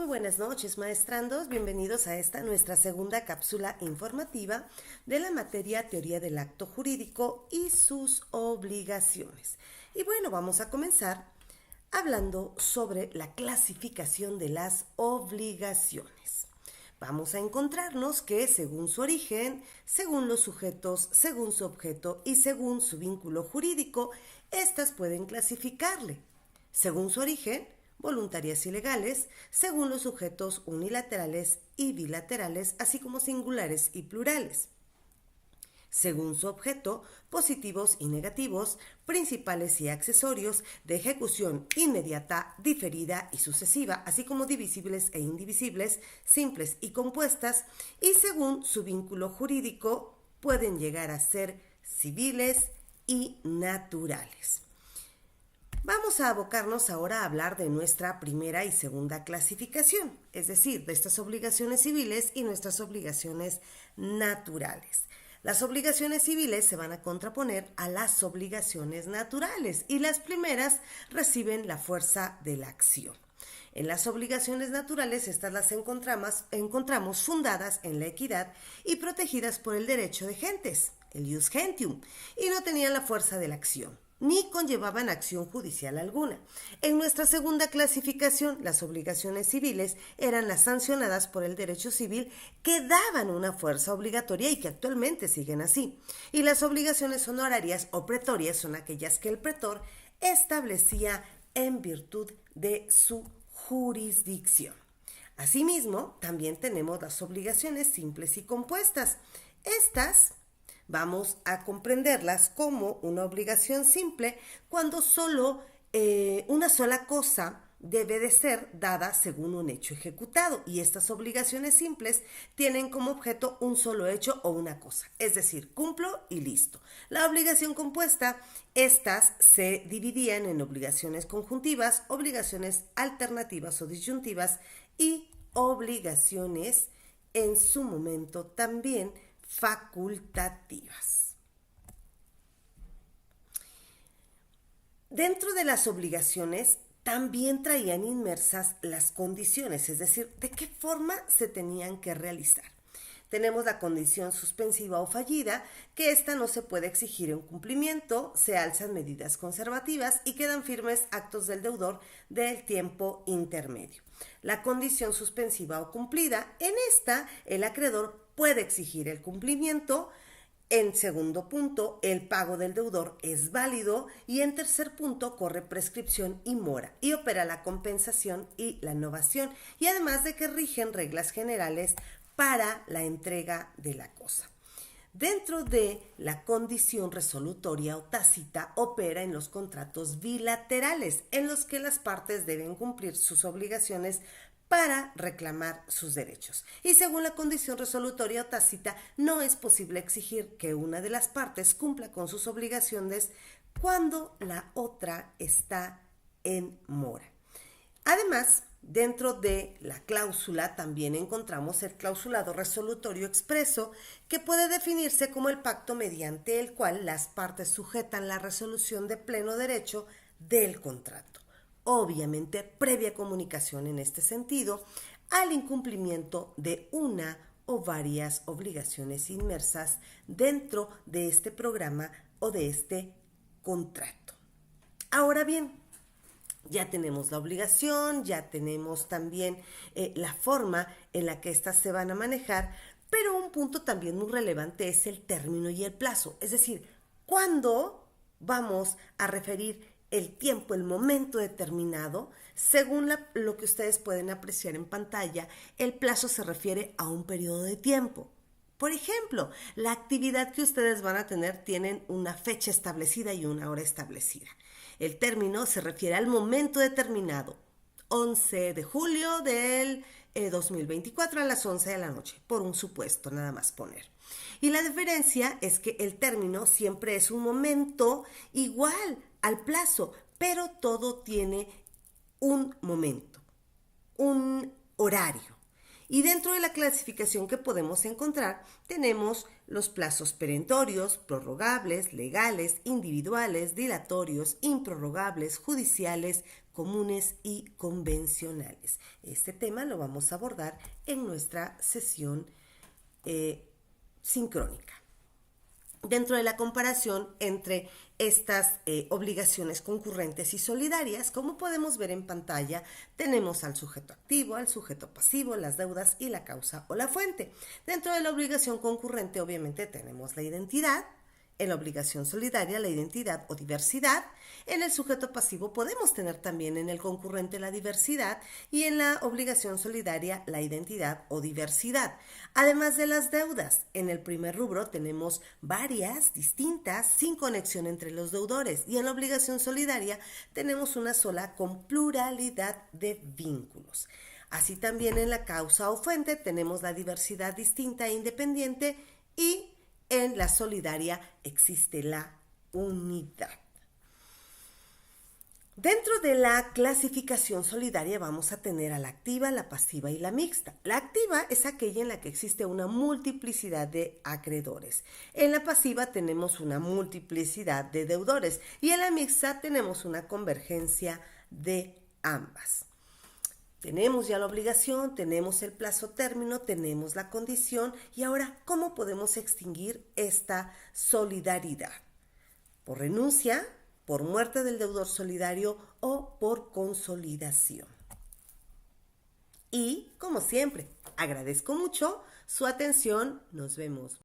Muy buenas noches, maestrandos. Bienvenidos a esta nuestra segunda cápsula informativa de la materia Teoría del Acto Jurídico y sus obligaciones. Y bueno, vamos a comenzar hablando sobre la clasificación de las obligaciones. Vamos a encontrarnos que según su origen, según los sujetos, según su objeto y según su vínculo jurídico, estas pueden clasificarle. Según su origen, voluntarias y legales, según los sujetos unilaterales y bilaterales, así como singulares y plurales. Según su objeto, positivos y negativos, principales y accesorios, de ejecución inmediata, diferida y sucesiva, así como divisibles e indivisibles, simples y compuestas, y según su vínculo jurídico, pueden llegar a ser civiles y naturales. Vamos a abocarnos ahora a hablar de nuestra primera y segunda clasificación, es decir, de estas obligaciones civiles y nuestras obligaciones naturales. Las obligaciones civiles se van a contraponer a las obligaciones naturales y las primeras reciben la fuerza de la acción. En las obligaciones naturales, estas las encontramos fundadas en la equidad y protegidas por el derecho de gentes, el ius gentium, y no tenían la fuerza de la acción, ni conllevaban acción judicial alguna. En nuestra segunda clasificación, las obligaciones civiles eran las sancionadas por el derecho civil que daban una fuerza obligatoria y que actualmente siguen así. Y las obligaciones honorarias o pretorias son aquellas que el pretor establecía en virtud de su jurisdicción. Asimismo, también tenemos las obligaciones simples y compuestas. Estas vamos a comprenderlas como una obligación simple cuando solo una sola cosa debe de ser dada según un hecho ejecutado, y estas obligaciones simples tienen como objeto un solo hecho o una cosa, es decir, cumplo y listo. La obligación compuesta, estas se dividían en obligaciones conjuntivas, obligaciones alternativas o disyuntivas y obligaciones en su momento también facultativas. Dentro de las obligaciones también traían inmersas las condiciones, es decir, de qué forma se tenían que realizar. Tenemos la condición suspensiva o fallida, que esta no se puede exigir en cumplimiento, se alzan medidas conservativas y quedan firmes actos del deudor del tiempo intermedio. La condición suspensiva o cumplida, en esta el acreedor puede exigir el cumplimiento. En segundo punto, el pago del deudor es válido, y en tercer punto corre prescripción y mora y opera la compensación y la novación, y además de que rigen reglas generales para la entrega de la cosa. Dentro de la condición resolutoria o tácita opera en los contratos bilaterales, en los que las partes deben cumplir sus obligaciones para reclamar sus derechos. Y según la condición resolutoria o tácita, no es posible exigir que una de las partes cumpla con sus obligaciones cuando la otra está en mora. Además, dentro de la cláusula también encontramos el clausulado resolutorio expreso, que puede definirse como el pacto mediante el cual las partes sujetan la resolución de pleno derecho del contrato. Obviamente, previa comunicación en este sentido al incumplimiento de una o varias obligaciones inmersas dentro de este programa o de este contrato. Ahora bien, ya tenemos la obligación, ya tenemos también la forma en la que éstas se van a manejar, pero un punto también muy relevante es el término y el plazo, es decir, ¿cuándo vamos a referir el tiempo, el momento determinado? Según lo que ustedes pueden apreciar en pantalla, el plazo se refiere a un periodo de tiempo. Por ejemplo, la actividad que ustedes van a tener tienen una fecha establecida y una hora establecida. El término se refiere al momento determinado, 11 de julio del 2024 a las 11 de la noche, por un supuesto, nada más poner. Y la diferencia es que el término siempre es un momento igual al plazo, pero todo tiene un momento, un horario. Y dentro de la clasificación que podemos encontrar, tenemos los plazos perentorios, prorrogables, legales, individuales, dilatorios, improrrogables, judiciales, comunes y convencionales. Este tema lo vamos a abordar en nuestra sesión sincrónica. Dentro de la comparación entre estas obligaciones concurrentes y solidarias, como podemos ver en pantalla, tenemos al sujeto activo, al sujeto pasivo, las deudas y la causa o la fuente. Dentro de la obligación concurrente, obviamente, tenemos la identidad. En la obligación solidaria, la identidad o diversidad. En el sujeto pasivo podemos tener también en el concurrente la diversidad y en la obligación solidaria la identidad o diversidad. Además de las deudas, en el primer rubro tenemos varias, distintas, sin conexión entre los deudores, y en la obligación solidaria tenemos una sola con pluralidad de vínculos. Así también en la causa o fuente tenemos la diversidad distinta e independiente, y en la solidaria existe la unidad. Dentro de la clasificación solidaria vamos a tener a la activa, la pasiva y la mixta. La activa es aquella en la que existe una multiplicidad de acreedores. En la pasiva tenemos una multiplicidad de deudores y en la mixta tenemos una convergencia de ambas. Tenemos ya la obligación, tenemos el plazo término, tenemos la condición, y ahora, ¿cómo podemos extinguir esta solidaridad? Por renuncia, por muerte del deudor solidario o por consolidación. Y, como siempre, agradezco mucho su atención. Nos vemos.